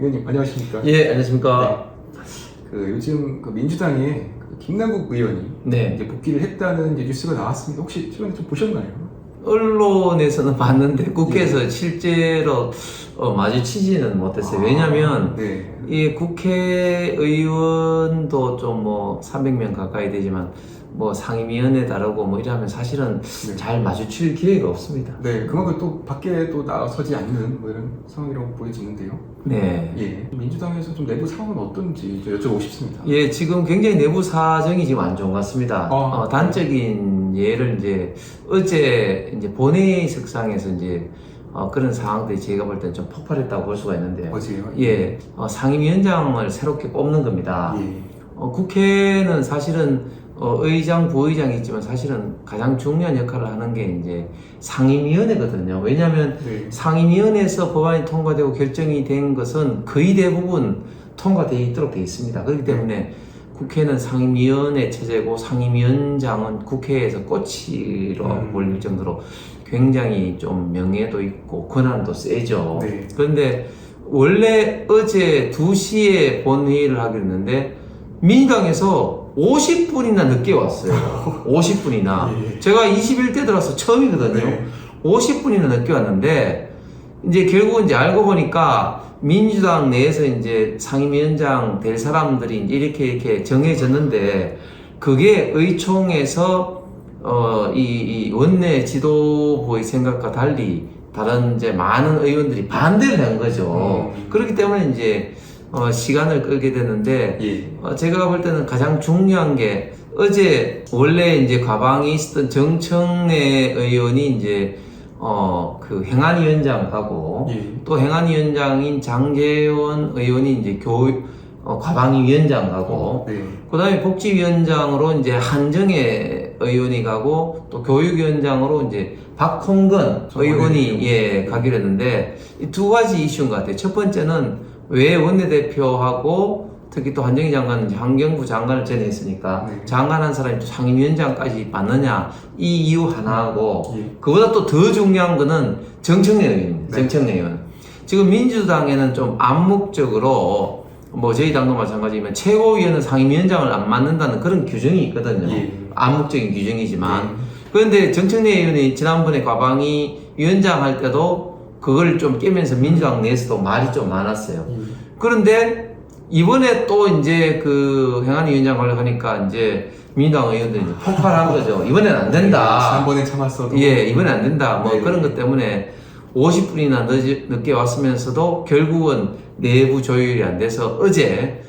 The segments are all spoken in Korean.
의원님 안녕하십니까? 예, 안녕하십니까? 그 요즘 그 민주당의 그 김남국 의원이 네. 이제 복귀를 했다는 이제 뉴스가 나왔습니다. 혹시 최근에 좀 보셨나요? 언론에서는 봤는데 국회에서 실제로 마주치지는 못했어요. 왜냐면 네. 이 국회의원도 좀 뭐 300명 가까이 되지만 뭐 상임위원회 다르고 뭐 이러면 사실은 네. 잘 마주칠 기회가 없습니다. 네, 그만큼 또 밖에 또 나서지 않는 뭐 이런 상황이라고 보여지는데요. 네. 예, 민주당에서 좀 내부 상황은 어떤지 좀 여쭤보고 싶습니다. 예, 지금 굉장히 내부 사정이 지금 안 좋은 것 같습니다. 단적인 예를 이제 어제 이제 본회의석상에서 이제 그런 상황들이 제가 볼 때는 좀 폭발했다고 볼 수가 있는데요. 어제요? 예, 상임위원장을 새롭게 뽑는 겁니다. 예. 국회는 사실은 의장, 부의장이 있지만 사실은 가장 중요한 역할을 하는 게 이제 상임위원회거든요. 왜냐하면 네. 상임위원회에서 법안이 통과되고 결정이 된 것은 거의 대부분 통과되어 있도록 되어 있습니다. 그렇기 때문에 국회는 상임위원회 체제고 상임위원장은 국회에서 꼬치로 몰릴 정도로 굉장히 좀 명예도 있고 권한도 세죠. 네. 그런데 원래 어제 2시에 본회의를 하기로 했는데 민주당에서 50분이나 늦게 왔어요. 50분이나. 예. 제가 21대 들어서 처음이거든요. 네. 50분이나 늦게 왔는데, 이제 결국은 이제 알고 보니까 민주당 내에서 이제 상임위원장 될 사람들이 이렇게 정해졌는데, 그게 의총에서, 이 원내 지도부의 생각과 달리 다른 이제 많은 의원들이 반대를 한 거죠. 그렇기 때문에 이제 시간을 끌게 되는데, 예. 제가 볼 때는 가장 중요한 게 어제 원래 이제 과방에 있었던 정청래 의원이 이제 그 행안위원장하고 예. 또 행안위원장인 장제원 의원이 이제 과방위 위원장하고 네. 그다음에 복지위원장으로 이제 한정혜 의원이 가고 또 교육위원장으로 이제 박홍근 의원이 가기로 했는데 이 두 가지 이슈인 것 같아요. 첫 번째는 왜 원내대표하고 특히 또 한정희 장관은 환경부 장관을 전에 했으니까 장관 한 사람이 또 상임위원장까지 맡느냐 이 이유 하나하고 그보다 또 더 중요한 거는 정청래 의원입니다. 정청래 의원. 지금 민주당에는 좀 암묵적으로 뭐 저희 당도 마찬가지지만 최고위원은 상임위원장을 안 맡는다는 그런 규정이 있거든요. 암묵적인 규정이지만 그런데 정청래 의원이 지난번에 과방위 위원장 할 때도 그걸 좀 깨면서 민주당 내에서도 말이 좀 많았어요. 그런데 이번에 또 이제 그 행안위원장을 하니까 이제 민주당 의원들이 이제 폭발한 거죠. 이번엔 안 된다. 지난번에 참았어도. 예, 이번엔 안 된다. 뭐 그런 것 때문에 50분이나 늦게 왔으면서도 결국은 내부 조율이 안 돼서 어제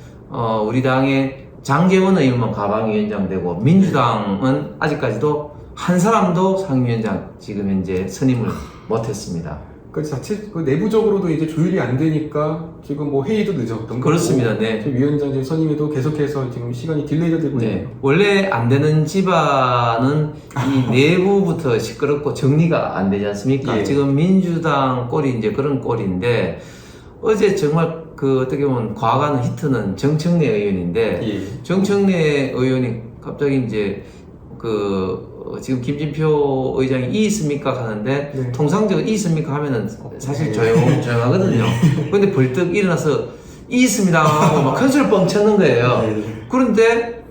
우리 당의 장제원 의원만 과방위원장 되고 민주당은 아직까지도 한 사람도 상임위원장 지금 현재 선임을 못했습니다. 그 자체 그 내부적으로도 이제 조율이 안 되니까 지금 뭐 회의도 늦었던 그렇습니다. 거고, 네. 위원장 선임에도 계속해서 지금 시간이 딜레이가 되고 네. 있네요. 원래 안 되는 집안은 이 내부부터 시끄럽고 정리가 안 되지 않습니까? 예. 지금 민주당 꼴이 이제 그런 꼴인데 어제 정말 그 어떻게 보면 과거는 히트는 정청래 의원인데 정청래 의원이 갑자기 이제 지금 김진표 의장이 이 있습니까 하는데 통상적으로 이 있습니까 하면은 사실 조용하거든요. 근데 벌떡 일어나서 이 있습니다 하고 막 큰 소리 뻥 쳤는 거예요. 그런데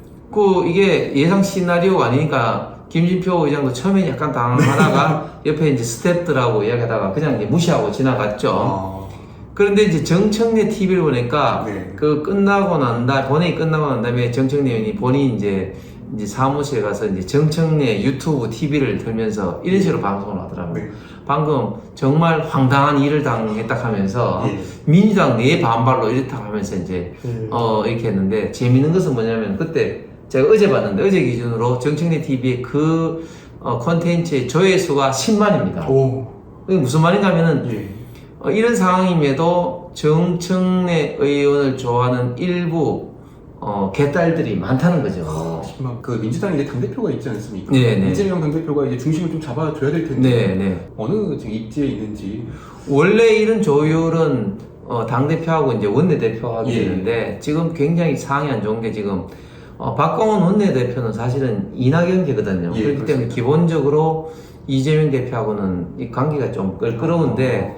이게 예상 시나리오가 아니니까 김진표 의장도 처음에 약간 당황하다가 옆에 이제 스태프들하고 이야기하다가 그냥 이제 무시하고 지나갔죠. 그런데 이제 정청래 TV를 보니까 본회의 끝나고 난 다음에 정청래 의원이 본인이 이제 사무실에 가서 이제 정청래 유튜브 TV를 틀면서 이런 식으로 방송을 하더라고요. 방금 정말 황당한 일을 당했다 하면서 민주당 내 반발로 이렇다 하면서 이제 이렇게 했는데 재밌는 것은 뭐냐면 그때 제가 어제 봤는데 어제 기준으로 정청래 TV의 그 콘텐츠의 조회수가 10만입니다. 그게 무슨 말인가 하면은 이런 상황임에도 정청래 의원을 좋아하는 일부 개딸들이 많다는 거죠. 그 민주당에 이제 당대표가 있지 않습니까? 네네. 이재명 당대표가 이제 중심을 좀 잡아줘야 될 텐데 네네. 어느 지금 입지에 있는지. 원래 이런 조율은 당대표하고 이제 원내대표하게 되는데 지금 굉장히 상황이 안 좋은 게 지금 박광원 원내대표는 사실은 이낙연계거든요. 그렇기 때문에 기본적으로 이재명 대표하고는 이 관계가 좀 껄끄러운데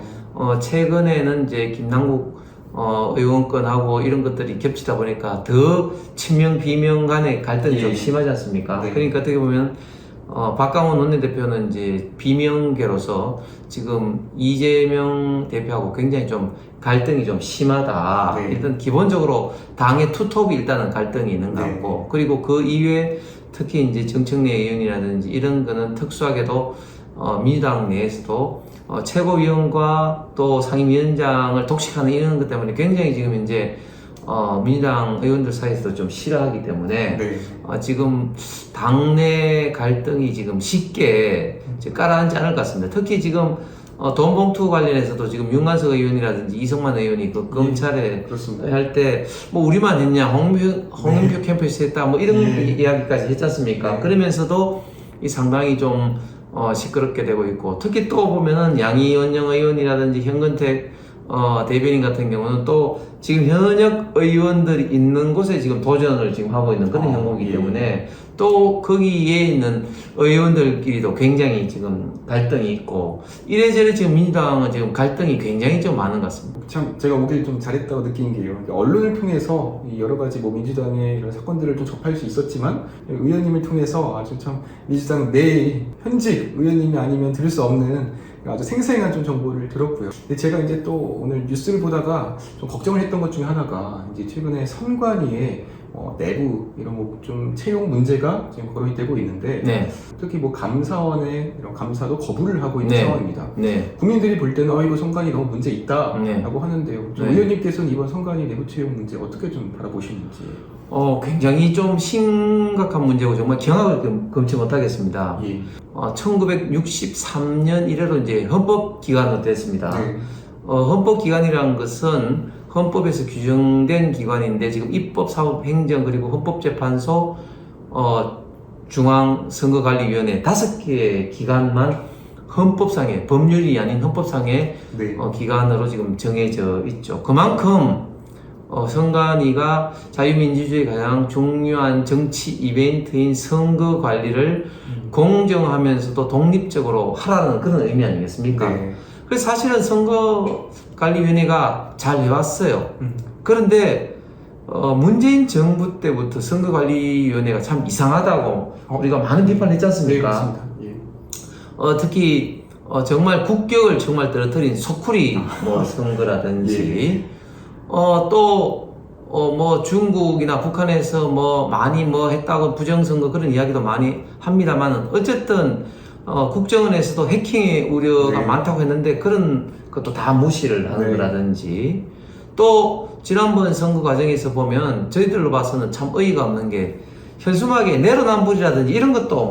최근에는 이제 김남국 의원권하고 이런 것들이 겹치다 보니까 더 친명 비명 간의 갈등이 좀 심하지 않습니까? 네. 그러니까 어떻게 보면 박강원 원내대표는 이제 비명계로서 지금 이재명 대표하고 굉장히 좀 갈등이 좀 심하다. 네. 일단 기본적으로 당의 투톱이 일단은 갈등이 있는 것 같고, 네. 그리고 그 이외에 특히 이제 정청래 의원이라든지 이런 거는 특수하게도 민주당 내에서도 최고위원과 또 상임위원장을 독식하는 이런 것 때문에 굉장히 지금 이제 민주당 의원들 사이에서도 좀 싫어하기 때문에 네. 지금 당내 갈등이 지금 쉽게 깔아앉지 않을 것 같습니다. 특히 지금 돈 봉투 관련해서도 지금 윤관석 의원이라든지 이성만 의원이 그 검찰에 그렇습니다. 할 때 뭐 우리만 했냐, 홍영표 캠프에서 했다, 뭐 이런 이야기까지 했지 않습니까? 네. 그러면서도 이 상당히 좀 시끄럽게 되고 있고, 특히 또 보면은 양이원영 의원이라든지 현근택 대변인 같은 경우는 또 지금 현역 의원들이 있는 곳에 지금 도전을 지금 하고 있는 그런 형국이기 때문에 또 거기에 있는 의원들끼리도 굉장히 지금 갈등이 있고, 이래저래 지금 민주당은 지금 갈등이 굉장히 좀 많은 것 같습니다. 참 제가 오길 좀 잘했다고 느낀 게요. 언론을 통해서 이 여러 가지 뭐 민주당의 이런 사건들을 좀 접할 수 있었지만 의원님을 통해서 아주 참 민주당 내 현직 의원님이 아니면 들을 수 없는 아주 생생한 좀 정보를 들었고요. 근데 제가 이제 또 오늘 뉴스를 보다가 좀 걱정을 했던 것 중에 하나가 이제 최근에 선관위에 내부 이런 뭐 좀 채용 문제가 지금 거론이 되고 있는데 네. 특히 뭐 감사원의 이런 감사도 거부를 하고 있는 네. 상황입니다. 네. 국민들이 볼 때는 이거 선관위 너무 문제 있다라고 네. 하는데요. 좀 네. 의원님께서는 이번 선관위 내부 채용 문제 어떻게 좀 바라보시는지. 굉장히 좀 심각한 문제고 정말 경악을 금치 못하겠습니다. 예. 1963년 이래로 이제 헌법기관으로 됐습니다. 네. 헌법기관이라는 것은 헌법에서 규정된 기관인데 지금 입법, 사법, 행정 그리고 헌법재판소, 중앙선거관리위원회 5개의 기관만 헌법상의 법률이 아닌 헌법상의 네. 기관으로 지금 정해져 있죠. 그만큼 선관위가 자유민주주의 가장 중요한 정치 이벤트인 선거 관리를 공정하면서도 독립적으로 하라는 그런 의미 아니겠습니까? 네. 그래서 사실은 선거관리위원회가 잘 해왔어요. 그런데 문재인 정부 때부터 선거관리위원회가 참 이상하다고 우리가 많은 비판을 했지 네, 않습니까? 그렇습니다. 예. 특히 정말 국격을 정말 떨어뜨린 소쿠리 뭐 선거라든지 또 뭐 중국이나 북한에서 뭐 많이 뭐 했다고 부정선거 그런 이야기도 많이 합니다만 어쨌든 국정원에서도 해킹의 우려가 네. 많다고 했는데 그런 것도 다 무시를 하는 네. 거라든지, 또 지난번 선거 과정에서 보면 저희들로 봐서는 참 어이가 없는 게 현수막에 내로남불이라든지 이런 것도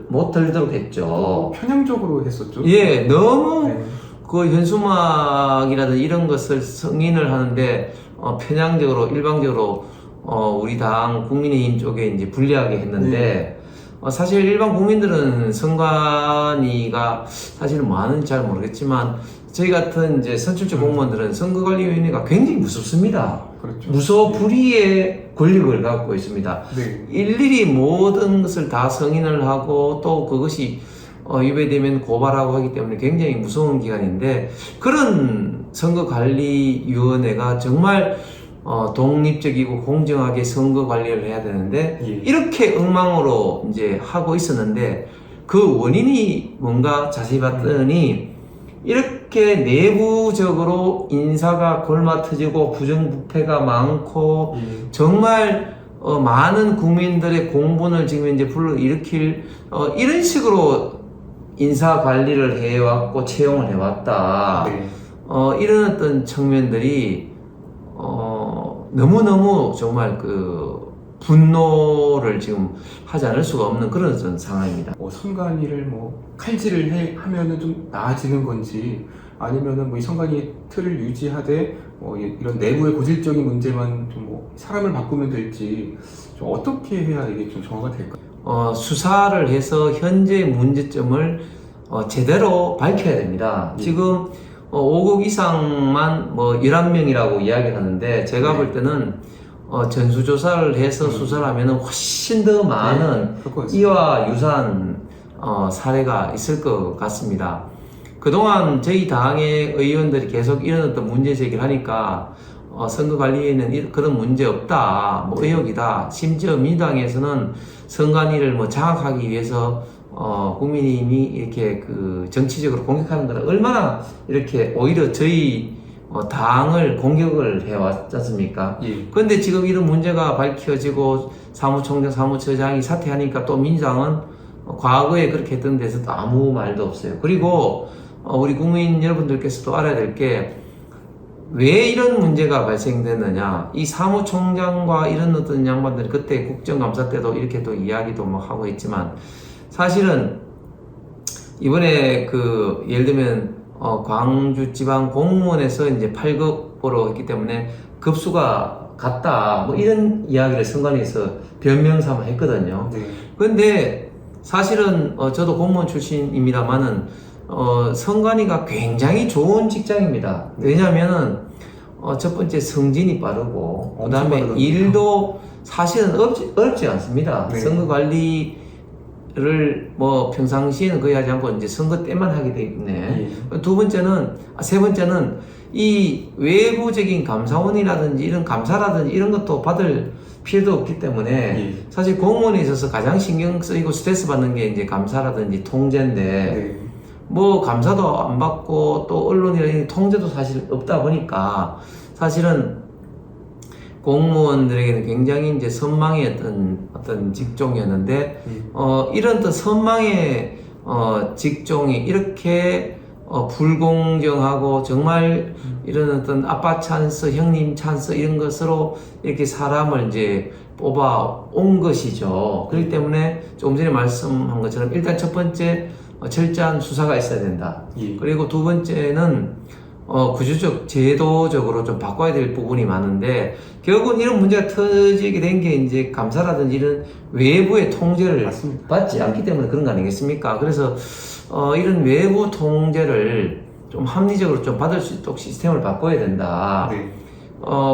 못 들도록 했죠. 편향적으로 했었죠. 예, 너무 네. 그 현수막이라든지 이런 것을 승인을 하는데 편향적으로 일방적으로 우리 당 국민의힘 쪽에 이제 불리하게 했는데 사실 일반 국민들은 선관위가 사실 뭐 하는지 잘 모르겠지만 저희 같은 이제 선출직 공무원들은 선거관리위원회가 굉장히 무섭습니다. 그렇죠. 무서워 불위의 권력을 갖고 있습니다. 네. 일일이 모든 것을 다 승인을 하고 또 그것이 위배되면 고발하고 하기 때문에 굉장히 무서운 기관인데, 그런 선거관리위원회가 정말 독립적이고 공정하게 선거 관리를 해야 되는데 이렇게 엉망으로 이제 하고 있었는데, 그 원인이 뭔가 자세히 봤더니 이렇게 내부적으로 인사가 골마터지고 부정부패가 많고 정말 많은 국민들의 공분을 지금 이제 불러일으킬 이런 식으로 인사 관리를 해왔고 채용을 해왔다. 네. 이런 어떤 측면들이 너무너무 정말 그 분노를 지금 하지 않을 수가 없는 그런 어떤 상황입니다. 선관위를 뭐 칼질을 하면은 좀 나아지는 건지, 아니면은 뭐 이 선관위 틀을 유지하되 이런 내부의 고질적인 문제만 좀 뭐 사람을 바꾸면 될지, 좀 어떻게 해야 이게 좀 정화가 될까요? 수사를 해서 현재 문제점을 제대로 밝혀야 됩니다. 지금 5급 이상만 뭐 11명이라고 이야기를 하는데 제가 볼 때는 전수조사를 해서 수사를 하면 훨씬 더 많은 이와 유사한 사례가 있을 것 같습니다. 그동안 저희 당의 의원들이 계속 이런 어떤 문제 제기를 하니까 선거 관리에는 그런 문제 없다, 뭐 의혹이다. 심지어 민주당에서는 선관위를 뭐 장악하기 위해서 국민의힘이 이렇게 그 정치적으로 공격하는 거를 얼마나 이렇게 오히려 저희 당을 공격을 해왔지 않습니까? 예. 그런데 지금 이런 문제가 밝혀지고 사무총장, 사무처장이 사퇴하니까 또 민주당은 과거에 그렇게 했던 데서도 아무 말도 없어요. 그리고 우리 국민 여러분들께서도 알아야 될 게 왜 이런 문제가 발생됐느냐. 이 사무총장과 이런 어떤 양반들이 그때 국정감사 때도 이렇게 또 이야기도 뭐 하고 있지만 사실은 이번에 그 예를 들면 광주지방 공무원에서 이제 8급으로 했기 때문에 급수가 같다 뭐 이런 이야기를 선관위에서 변명 삼아 했거든요. 네. 그런데 사실은 저도 공무원 출신입니다만은 선관위가 굉장히 좋은 직장입니다. 왜냐하면은 첫 번째 승진이 빠르고 그 다음에 일도 사실은 어렵지 않습니다. 네. 선거 관리를 뭐 평상시에는 거의 하지 않고 이제 선거 때만 하기 때문에 세 번째는 이 외부적인 감사원이라든지 이런 감사라든지 이런 것도 받을 필요도 없기 때문에 사실 공무원에 있어서 가장 신경 쓰이고 스트레스 받는 게 이제 감사라든지 통제인데 뭐 감사도 안 받고 또 언론이라든지 통제도 사실 없다 보니까 사실은 공무원들에게는 굉장히 이제 선망의 어떤 직종이었는데 이런 또 선망의 직종이 이렇게 불공정하고 정말 이런 어떤 아빠 찬스, 형님 찬스 이런 것으로 이렇게 사람을 이제 뽑아 온 것이죠. 그렇기 때문에 조금 전에 말씀한 것처럼 일단 첫 번째 철저한 수사가 있어야 된다. 그리고 두 번째는 구조적, 제도적으로 좀 바꿔야 될 부분이 많은데 결국은 이런 문제가 터지게 된 게 이제 감사라든지 이런 외부의 통제를 받지 않기 때문에 그런 거 아니겠습니까? 그래서 이런 외부 통제를 좀 합리적으로 좀 받을 수 있도록 시스템을 바꿔야 된다.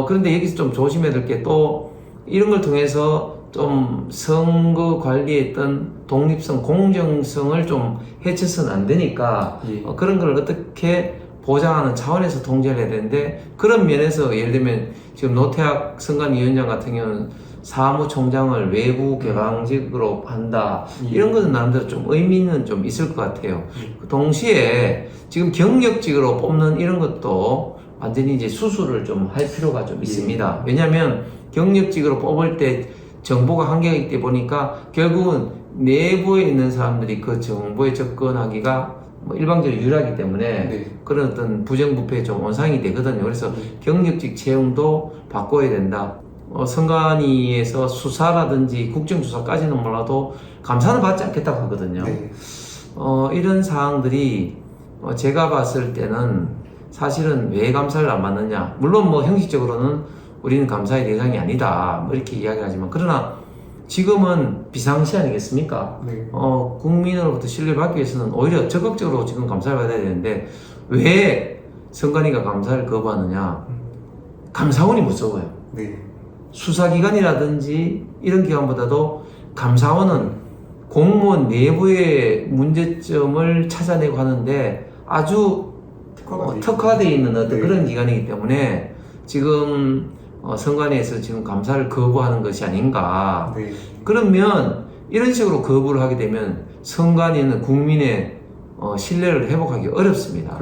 그런데 여기서 좀 조심해야 될 게 또 이런 걸 통해서 좀 선거 관리에 있던 독립성, 공정성을 좀 해쳐서는 안 되니까 그런 걸 어떻게 보장하는 차원에서 통제를 해야 되는데 그런 면에서 예를 들면 지금 노태학 선관위원장 같은 경우는 사무총장을 외부 개방직으로 한다 이런 것은 나름대로 좀 의미는 좀 있을 것 같아요. 동시에 지금 경력직으로 뽑는 이런 것도 완전히 이제 수술을 좀 할 필요가 좀 있습니다. 왜냐하면 경력직으로 뽑을 때 정보가 한계가 있다 보니까 결국은 내부에 있는 사람들이 그 정보에 접근하기가 뭐 일방적으로 유리하기 때문에 그런 어떤 부정부패에 좀 원상이 되거든요. 그래서 경력직 채용도 바꿔야 된다. 선관위에서 수사라든지 국정조사까지는 몰라도 감사는 받지 않겠다고 하거든요. 이런 사항들이 제가 봤을 때는 사실은 왜 감사를 안 받느냐. 물론 뭐 형식적으로는 우리는 감사의 대상이 아니다. 뭐 이렇게 이야기하지만 그러나 지금은 비상시 아니겠습니까? 국민으로부터 신뢰를 받기 위해서는 오히려 적극적으로 지금 감사를 받아야 되는데 왜 선관위가 감사를 거부하느냐? 감사원이 무서워요. 수사기관이라든지 이런 기관보다도 감사원은 공무원 내부의 문제점을 찾아내고 하는데 아주 특화되어 있는 어떤 그런 기관이기 때문에 지금 선관위에서 지금 감사를 거부하는 것이 아닌가. 그러면 이런 식으로 거부를 하게 되면 선관위는 국민의 신뢰를 회복하기 어렵습니다.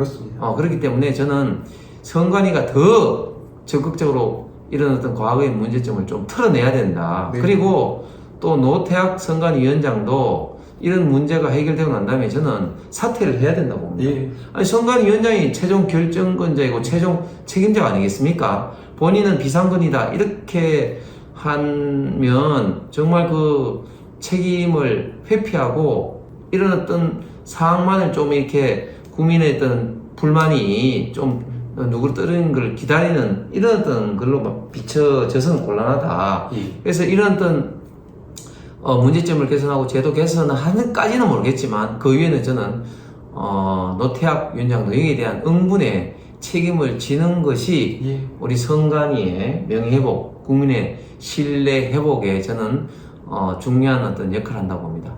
그렇기 때문에 저는 선관위가 더 적극적으로 이런 어떤 과거의 문제점을 좀 털어내야 된다. 그리고 또 노태학 선관위원장도 이런 문제가 해결되고 난 다음에 저는 사퇴를 해야 된다고 봅니다. 아니, 선관위원장이 최종 결정권자이고 최종 책임자가 아니겠습니까? 본인은 비상근이다 이렇게 하면 정말 그 책임을 회피하고 이런 어떤 상황만을 좀 이렇게 국민의 어떤 불만이 좀 누구를 떨어지는 걸 기다리는 이런 어떤 걸로 막 비춰져서는 곤란하다. 그래서 이런 어떤 문제점을 개선하고 제도 개선을 하는까지는 모르겠지만 그 위에는 저는 노태학 위원장 노영에 대한 응분의 책임을 지는 것이 우리 선관위의 명예회복, 국민의 신뢰 회복에 저는 중요한 어떤 역할을 한다고 봅니다.